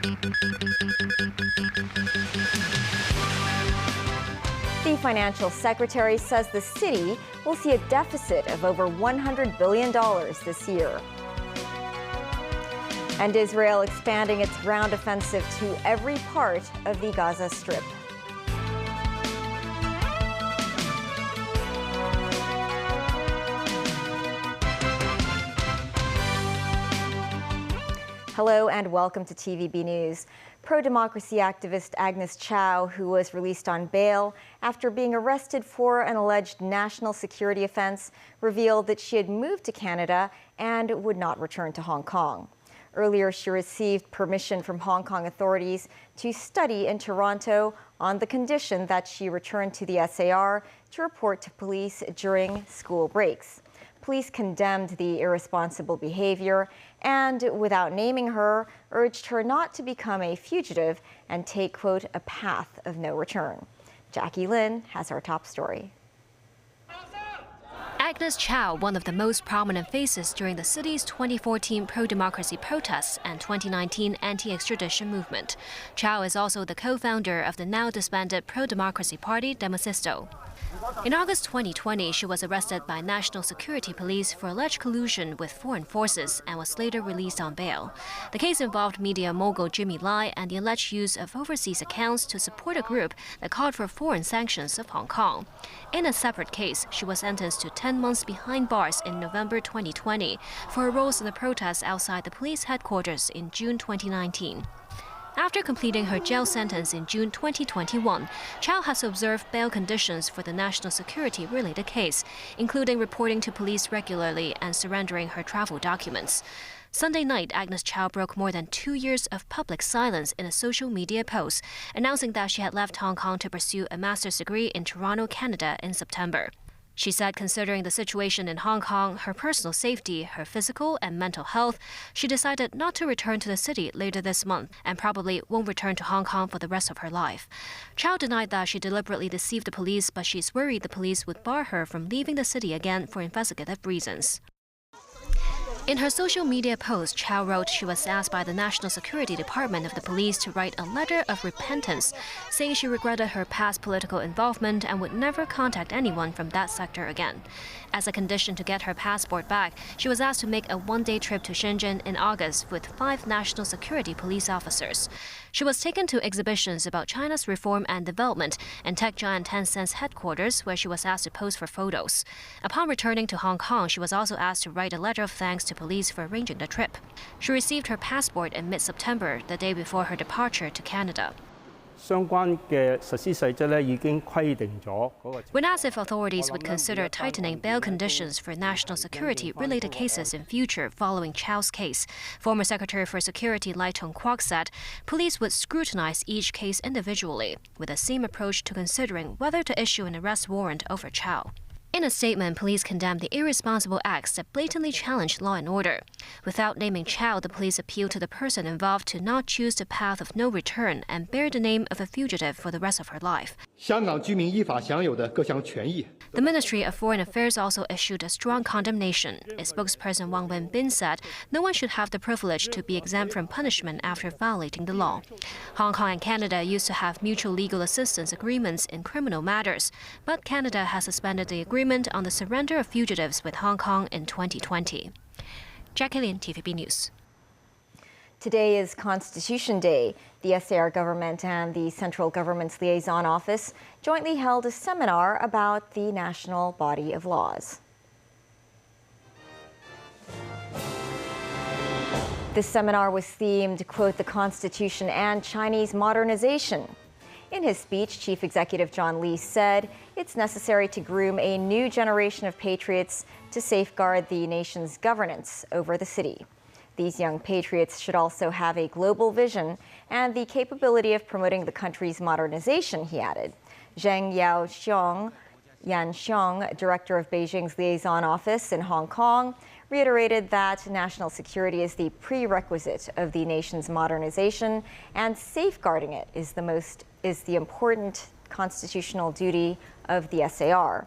The financial secretary says the city will see a deficit of over $100 billion this year. And Israel expanding its ground offensive to every part of the Gaza Strip. Hello and welcome to TVB News. Pro-democracy activist Agnes Chow, who was released on bail after being arrested for an alleged national security offense, revealed that she had moved to Canada and would not return to Hong Kong. Earlier, she received permission from Hong Kong authorities to study in Toronto on the condition that she return to the SAR to report to police during school breaks. Police condemned the irresponsible behavior and, without naming her, urged her not to become a fugitive and take, quote, a path of no return. Jackie Lin has our top story. Agnes Chow, one of the most prominent faces during the city's 2014 pro-democracy protests and 2019 anti-extradition movement. Chow is also the co-founder of the now disbanded pro-democracy party Demosisto. In August 2020, she was arrested by National Security Police for alleged collusion with foreign forces and was later released on bail. The case involved media mogul Jimmy Lai and the alleged use of overseas accounts to support a group that called for foreign sanctions of Hong Kong. In a separate case, she was sentenced to 10 months behind bars in November 2020 for her roles in the protests outside the police headquarters in June 2019. After completing her jail sentence in June 2021, Chow has observed bail conditions for the national security-related case, including reporting to police regularly and surrendering her travel documents. Sunday night, Agnes Chow broke more than 2 years of public silence in a social media post, announcing that she had left Hong Kong to pursue a master's degree in Toronto, Canada in September. She said considering the situation in Hong Kong, her personal safety, her physical and mental health, she decided not to return to the city later this month and probably won't return to Hong Kong for the rest of her life. Chow denied that she deliberately deceived the police, but she's worried the police would bar her from leaving the city again for investigative reasons. In her social media post, Chow wrote she was asked by the National Security Department of the police to write a letter of repentance, saying she regretted her past political involvement and would never contact anyone from that sector again. As a condition to get her passport back, she was asked to make a one-day trip to Shenzhen in August with 5 national security police officers. She was taken to exhibitions about China's reform and development and tech giant Tencent's headquarters, where she was asked to pose for photos. Upon returning to Hong Kong, she was also asked to write a letter of thanks to police for arranging the trip. She received her passport in mid-September, the day before her departure to Canada. When asked if authorities would consider tightening bail conditions for national security-related cases in future following Chow's case, former Secretary for Security Lai Tong-kwok said police would scrutinize each case individually, with the same approach to considering whether to issue an arrest warrant over Chow. In a statement, police condemned the irresponsible acts that blatantly challenged law and order. Without naming Chow, the police appealed to the person involved to not choose the path of no return and bear the name of a fugitive for the rest of her life. The Ministry of Foreign Affairs also issued a strong condemnation. Its spokesperson Wang Wenbin said no one should have the privilege to be exempt from punishment after violating the law. Hong Kong and Canada used to have mutual legal assistance agreements in criminal matters, but Canada has suspended the agreement on the surrender of fugitives with Hong Kong in 2020. Jackie Lin, TVB News. Today is Constitution Day. The SAR government and the Central Government's Liaison Office jointly held a seminar about the national body of laws. This seminar was themed, quote, the Constitution and Chinese modernization. In his speech, Chief Executive John Lee said it's necessary to groom a new generation of patriots to safeguard the nation's governance over the city. These young patriots should also have a global vision and the capability of promoting the country's modernization, he added. Zheng Yanxiong, director of Beijing's liaison office in Hong Kong, reiterated that national security is the prerequisite of the nation's modernization, and safeguarding it is the important constitutional duty of the SAR.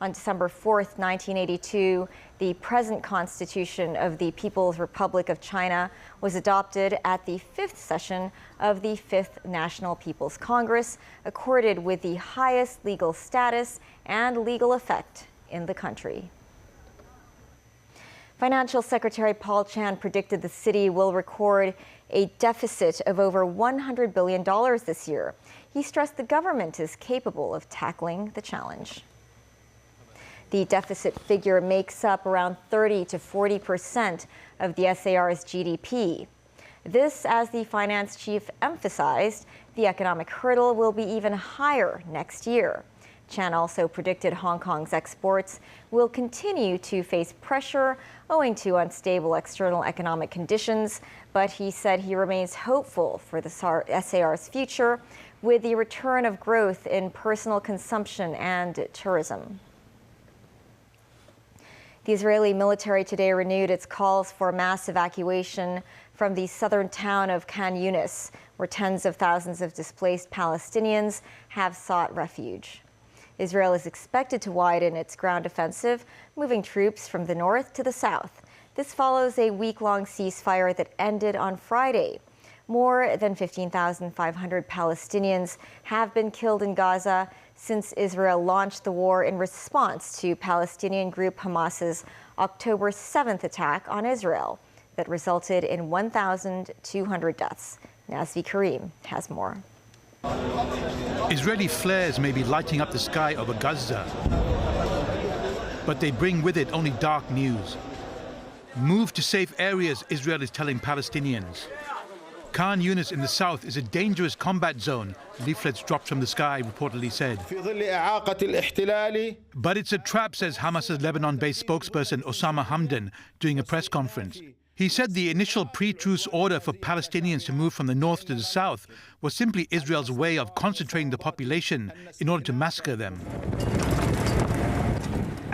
On December 4th, 1982, The present Constitution of the People's Republic of China was adopted at the 5th session of the 5th National People's Congress, accorded with the highest legal status and legal effect in the country. Financial Secretary Paul Chan predicted the city will record a deficit of over $100 billion this year. He stressed the government is capable of tackling the challenge. The deficit figure makes up around 30 to 40% of the SAR's GDP. This, as the finance chief emphasized, the economic hurdle will be even higher next year. Chan also predicted Hong Kong's exports will continue to face pressure owing to unstable external economic conditions, but he said he remains hopeful for the SAR's future with the return of growth in personal consumption and tourism. The Israeli military today renewed its calls for mass evacuation from the southern town of Khan Yunis, where tens of thousands of displaced Palestinians have sought refuge. Israel is expected to widen its ground offensive, moving troops from the north to the south. This follows a week-long ceasefire that ended on Friday. More than 15,500 Palestinians have been killed in Gaza since Israel launched the war in response to Palestinian group Hamas's October 7th attack on Israel that resulted in 1,200 deaths. Nazvi Karim has more. Israeli flares may be lighting up the sky over Gaza, but they bring with it only dark news. Move to safe areas, Israel is telling Palestinians. Khan Yunis in the south is a dangerous combat zone, leaflets dropped from the sky reportedly said. But it's a trap, says Hamas's Lebanon-based spokesperson Osama Hamdan during a press conference. He said the initial pre-truce order for Palestinians to move from the north to the south was simply Israel's way of concentrating the population in order to massacre them.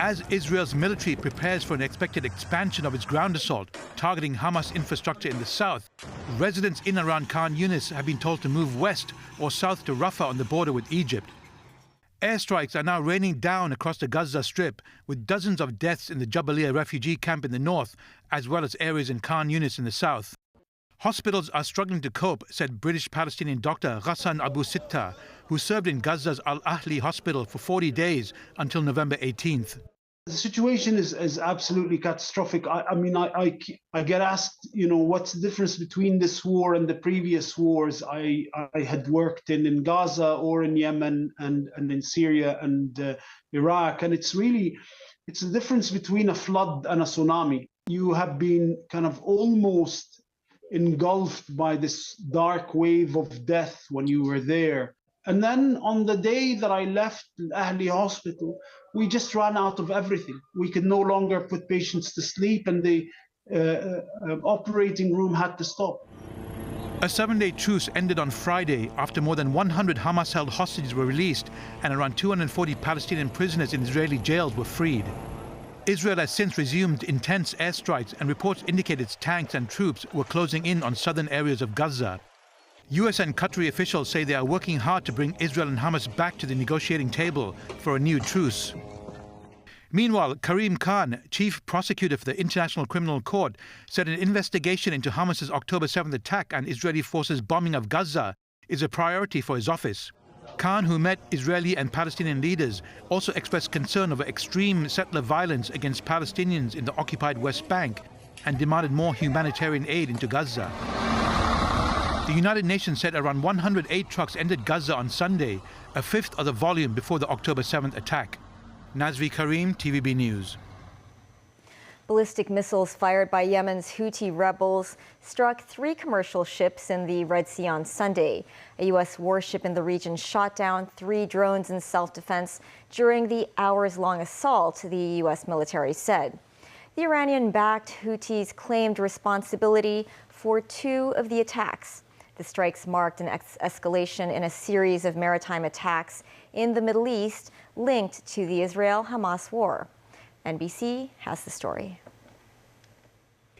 As Israel's military prepares for an expected expansion of its ground assault, targeting Hamas infrastructure in the south, residents in and around Khan Yunis have been told to move west or south to Rafah on the border with Egypt. Airstrikes are now raining down across the Gaza Strip, with dozens of deaths in the Jabalia refugee camp in the north, as well as areas in Khan Yunis in the south. Hospitals are struggling to cope, said British-Palestinian doctor Ghassan Abu Sitta, who served in Gaza's Al-Ahli hospital for 40 days until November 18th. The situation is absolutely catastrophic. I get asked, what's the difference between this war and the previous wars I had worked in Gaza or in Yemen and in Syria and Iraq. And it's the difference between a flood and a tsunami. You have been kind of almost engulfed by this dark wave of death when you were there. And then on the day that I left Ahli Hospital, we just ran out of everything. We could no longer put patients to sleep, and the operating room had to stop. A 7-day truce ended on Friday after more than 100 Hamas-held hostages were released and around 240 Palestinian prisoners in Israeli jails were freed. Israel has since resumed intense airstrikes, and reports indicate its tanks and troops were closing in on southern areas of Gaza. US and Qatari officials say they are working hard to bring Israel and Hamas back to the negotiating table for a new truce. Meanwhile, Karim Khan, chief prosecutor for the International Criminal Court, said an investigation into Hamas's October 7th attack and Israeli forces' bombing of Gaza is a priority for his office. Khan, who met Israeli and Palestinian leaders, also expressed concern over extreme settler violence against Palestinians in the occupied West Bank and demanded more humanitarian aid into Gaza. The United Nations said around 108 trucks entered Gaza on Sunday, a fifth of the volume before the October 7th attack. Nazvi Karim, TVB News. Ballistic missiles fired by Yemen's Houthi rebels struck 3 commercial ships in the Red Sea on Sunday. A U.S. warship in the region shot down 3 drones in self-defense during the hours-long assault, the U.S. military said. The Iranian-backed Houthis claimed responsibility for 2 of the attacks. The strikes marked an escalation in a series of maritime attacks in the Middle East linked to the Israel-Hamas war. NBC has the story.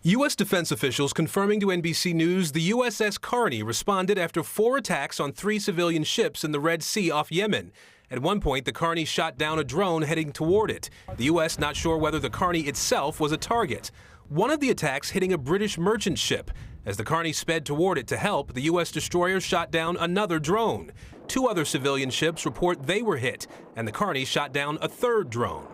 U.S. defense officials confirming to NBC News the USS Carney responded after 4 attacks on 3 civilian ships in the Red Sea off Yemen At one point, the Carney shot down a drone heading toward it. The U.S. not sure whether the Carney itself was a target. One of the attacks hitting a British merchant ship. As the Carney sped toward it to help, the U.S. destroyer shot down another drone. 2 other civilian ships report they were hit, and the Carney shot down a third drone.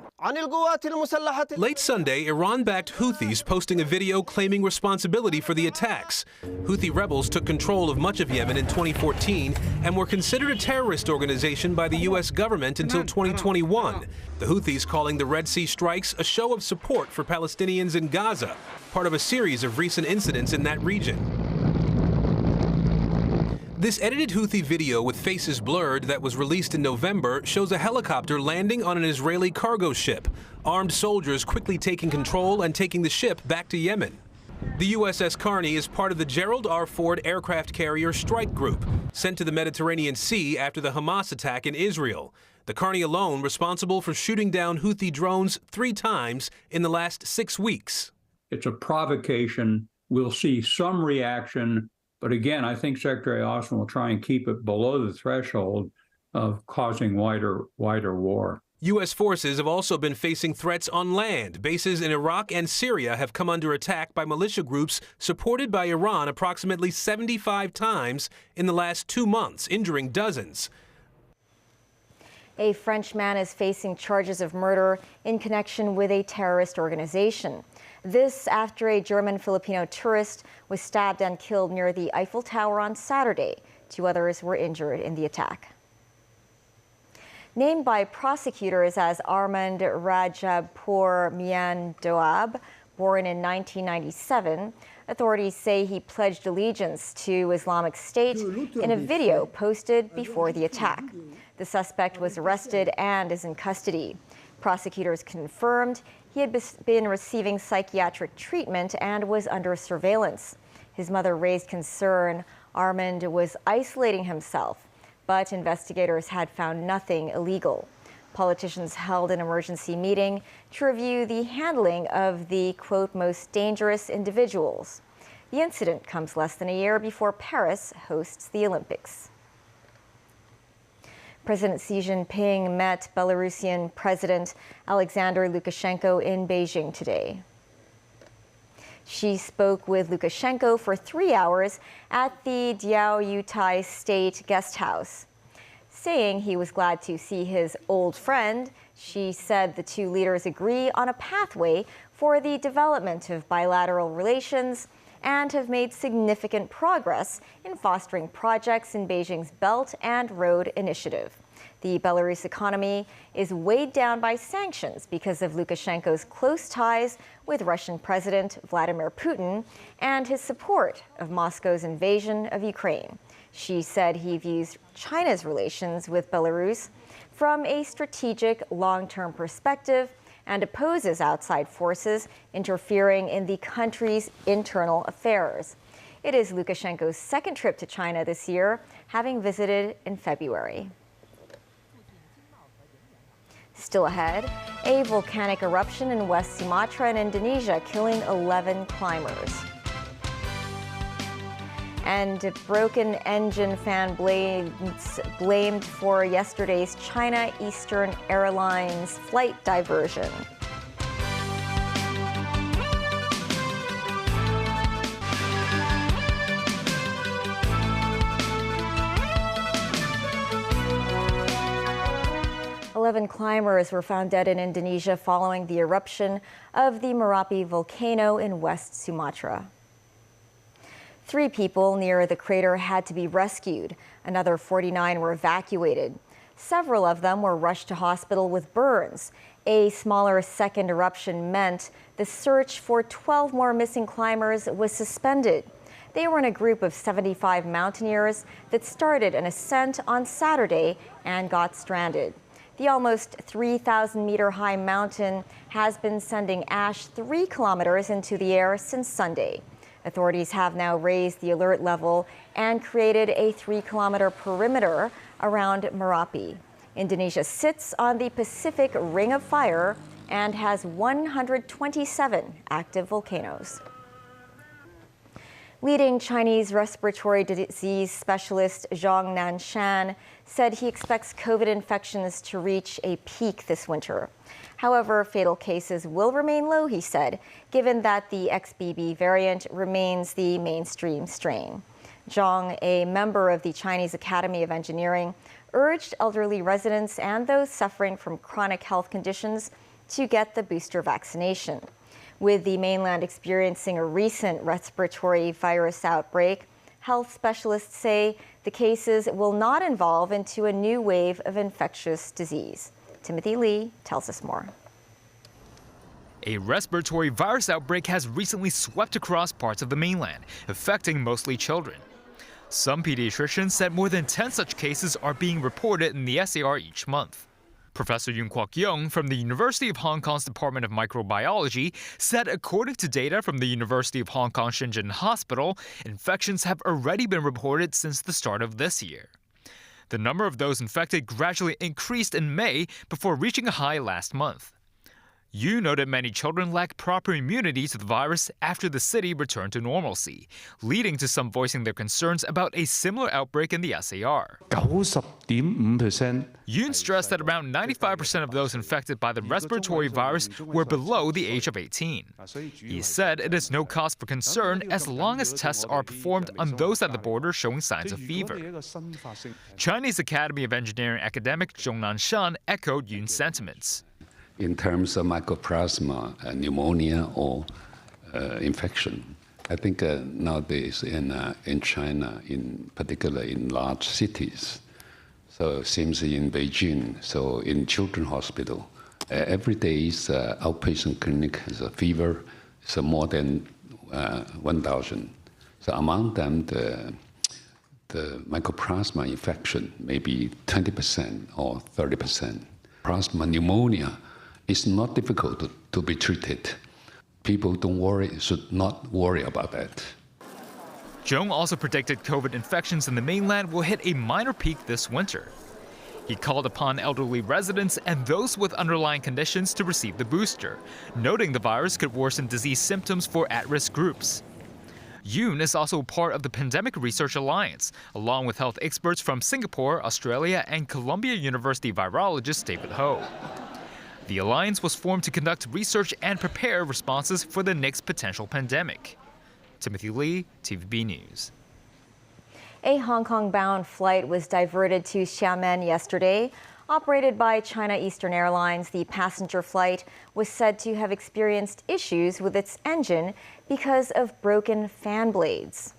Late Sunday, Iran-backed Houthis posting a video claiming responsibility for the attacks. Houthi rebels took control of much of Yemen in 2014 and were considered a terrorist organization by the U.S. government until 2021. The Houthis calling the Red Sea strikes a show of support for Palestinians in Gaza, part of a series of recent incidents in that region. This edited Houthi video with faces blurred that was released in November shows a helicopter landing on an Israeli cargo ship, armed soldiers quickly taking control and taking the ship back to Yemen. The USS Carney is part of the Gerald R. Ford aircraft carrier strike group, sent to the Mediterranean Sea after the Hamas attack in Israel. The Carney alone responsible for shooting down Houthi drones 3 times in the last 6 weeks. It's a provocation. We'll see some reaction. But again, I think Secretary Austin will try and keep it below the threshold of causing wider war. U.S. forces have also been facing threats on land. Bases in Iraq and Syria have come under attack by militia groups supported by Iran approximately 75 times in the last 2 months, injuring dozens. A French man is facing charges of murder in connection with a terrorist organization. This after a German-Filipino tourist was stabbed and killed near the Eiffel Tower on Saturday. 2 others were injured in the attack. Named by prosecutors as Armand Rajabpour Mian Doab, born in 1997, authorities say he pledged allegiance to Islamic State in a video posted before the attack. The suspect was arrested and is in custody. Prosecutors confirmed he had been receiving psychiatric treatment and was under surveillance. His mother raised concern Armand was isolating himself, but investigators had found nothing illegal. Politicians held an emergency meeting to review the handling of the, quote, most dangerous individuals. The incident comes less than a year before Paris hosts the Olympics. President Xi Jinping met Belarusian President Alexander Lukashenko in Beijing today. Xi spoke with Lukashenko for 3 hours at the Diaoyutai State Guest House. Saying he was glad to see his old friend, Xi said the 2 leaders agree on a pathway for the development of bilateral relations and have made significant progress in fostering projects in Beijing's Belt and Road Initiative. The Belarus economy is weighed down by sanctions because of Lukashenko's close ties with Russian President Vladimir Putin and his support of Moscow's invasion of Ukraine. Xi said he views China's relations with Belarus from a strategic long-term perspective and opposes outside forces interfering in the country's internal affairs. It is Lukashenko's 2nd trip to China this year, having visited in February. Still ahead, a volcanic eruption in West Sumatra in Indonesia, killing 11 climbers. And a broken engine fan blamed for yesterday's China Eastern Airlines flight diversion. Eleven climbers were found dead in Indonesia following the eruption of the Merapi volcano in West Sumatra. 3 people near the crater had to be rescued. Another 49 were evacuated. Several of them were rushed to hospital with burns. A smaller second eruption meant the search for 12 more missing climbers was suspended. They were in a group of 75 mountaineers that started an ascent on Saturday and got stranded. The almost 3,000-meter-high mountain has been sending ash 3 kilometers into the air since Sunday. Authorities have now raised the alert level and created a 3-kilometer perimeter around Merapi. Indonesia sits on the Pacific Ring of Fire and has 127 active volcanoes. Leading Chinese respiratory disease specialist Zhang Nanshan said he expects COVID infections to reach a peak this winter. However, fatal cases will remain low, he said, given that the XBB variant remains the mainstream strain. Zhang, a member of the Chinese Academy of Engineering, urged elderly residents and those suffering from chronic health conditions to get the booster vaccination. With the mainland experiencing a recent respiratory virus outbreak, health specialists say the cases will not evolve into a new wave of infectious disease. Timothy Lee tells us more. A respiratory virus outbreak has recently swept across parts of the mainland, affecting mostly children. Some pediatricians said more than 10 such cases are being reported in the SAR each month. Professor Yoon Kwok-young from the University of Hong Kong's Department of Microbiology said according to data from the University of Hong Kong Shenzhen Hospital, infections have already been reported since the start of this year. The number of those infected gradually increased in May before reaching a high last month. Yu noted many children lack proper immunity to the virus after the city returned to normalcy, leading to some voicing their concerns about a similar outbreak in the SAR. 90.5%. Yoon stressed that around 95% of those infected by the respiratory virus were below the age of 18. He said it is no cause for concern as long as tests are performed on those at the border showing signs of fever. Chinese Academy of Engineering academic Zhang Nanshan echoed Yoon's sentiments. In terms of mycoplasma, pneumonia, or infection, I think nowadays in China, in particular in large cities, so it seems in Beijing, so in Children's Hospital, every day's outpatient clinic has a fever, so more than 1,000. So among them, the mycoplasma infection may be 20% or 30%. Plasma pneumonia is not difficult to be treated. People should not worry about that. Zhang also predicted COVID infections in the mainland will hit a minor peak this winter. He called upon elderly residents and those with underlying conditions to receive the booster, noting the virus could worsen disease symptoms for at-risk groups. Yoon is also part of the Pandemic Research Alliance, along with health experts from Singapore, Australia, and Columbia University virologist David Ho. The alliance was formed to conduct research and prepare responses for the next potential pandemic. Timothy Lee, TVB News. A Hong Kong-bound flight was diverted to Xiamen yesterday. Operated by China Eastern Airlines, the passenger flight was said to have experienced issues with its engine because of broken fan blades.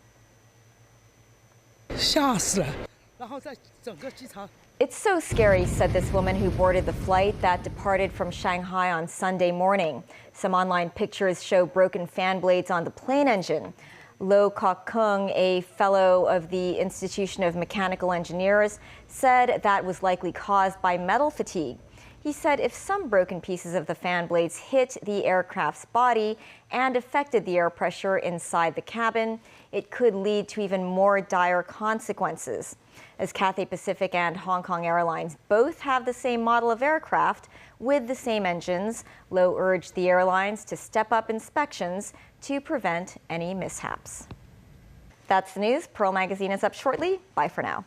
It's so scary, said this woman who boarded the flight that departed from Shanghai on Sunday morning. Some online pictures show broken fan blades on the plane engine. Lo Kok-kung, a fellow of the Institution of Mechanical Engineers, said that was likely caused by metal fatigue. He said if some broken pieces of the fan blades hit the aircraft's body and affected the air pressure inside the cabin, it could lead to even more dire consequences. As Cathay Pacific and Hong Kong Airlines both have the same model of aircraft with the same engines, Lo urged the airlines to step up inspections to prevent any mishaps. That's the news. Pearl Magazine is up shortly. Bye for now.